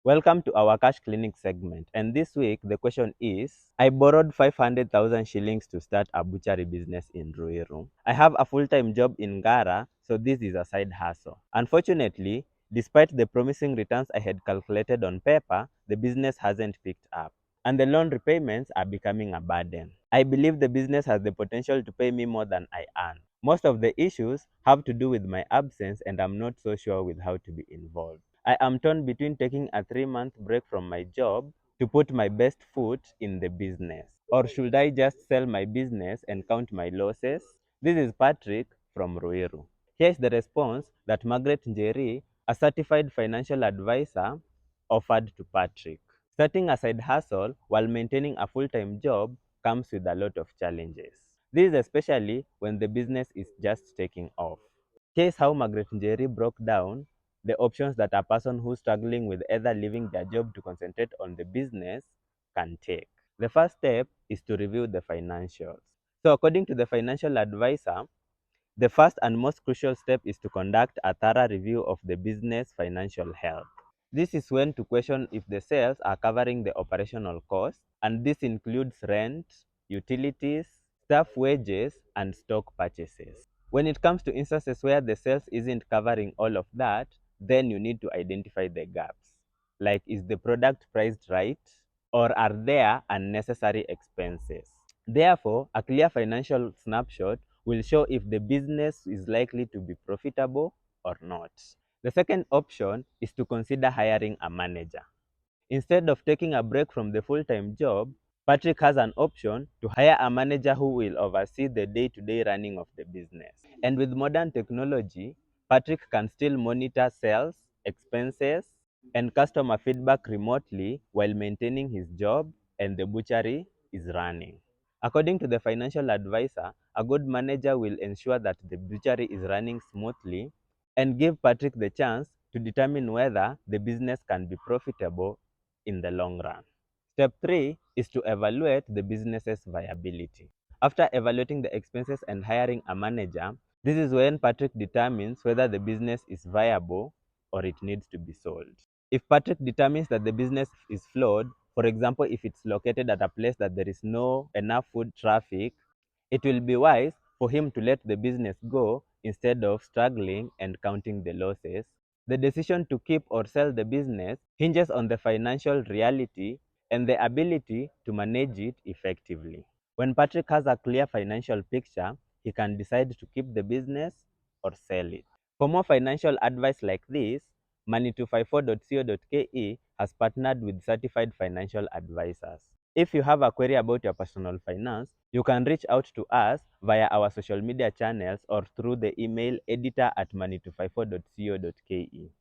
Welcome to our cash clinic segment, and this week the question is, I borrowed 500,000 shillings to start a butchery business in Ruiru. I have a full-time job in Ngara, so this is a side hustle. Unfortunately, despite the promising returns I had calculated on paper, the business hasn't picked up, and the loan repayments are becoming a burden. I believe the business has the potential to pay me more than I earn. Most of the issues have to do with my absence, and I'm not so sure with how to be involved. I am torn between taking a 3-month break from my job to put my best foot in the business. Or should I just sell my business and count my losses? This is Patrick from Ruiru. Here is the response that Margaret Njeri, a certified financial advisor, offered to Patrick. Starting a side hustle while maintaining a full-time job comes with a lot of challenges. This is especially when the business is just taking off. Here's how Margaret Njeri broke down the options that a person who's struggling with either leaving their job to concentrate on the business can take. The first step is to review the financials. So according to the financial advisor, the first and most crucial step is to conduct a thorough review of the business financial health. This is when to question if the sales are covering the operational costs, and this includes rent, utilities, staff wages, and stock purchases. When it comes to instances where the sales isn't covering all of that, then you need to identify the gaps. Like, is the product priced right? Or are there unnecessary expenses? Therefore, a clear financial snapshot will show if the business is likely to be profitable or not. The second option is to consider hiring a manager. Instead of taking a break from the full-time job, Patrick has an option to hire a manager who will oversee the day-to-day running of the business. And with modern technology, Patrick can still monitor sales, expenses, and customer feedback remotely while maintaining his job and the butchery is running. According to the financial advisor, a good manager will ensure that the butchery is running smoothly and give Patrick the chance to determine whether the business can be profitable in the long run. Step 3 is to evaluate the business's viability. After evaluating the expenses and hiring a manager, this is when Patrick determines whether the business is viable or it needs to be sold. If Patrick determines that the business is flawed, for example, if it's located at a place that there is no enough foot traffic, it will be wise for him to let the business go instead of struggling and counting the losses. The decision to keep or sell the business hinges on the financial reality and the ability to manage it effectively. When Patrick has a clear financial picture, he can decide to keep the business or sell it. For more financial advice like this, Money254.co.ke has partnered with certified financial advisors. If you have a query about your personal finance, you can reach out to us via our social media channels or through the email editor@money254.co.ke.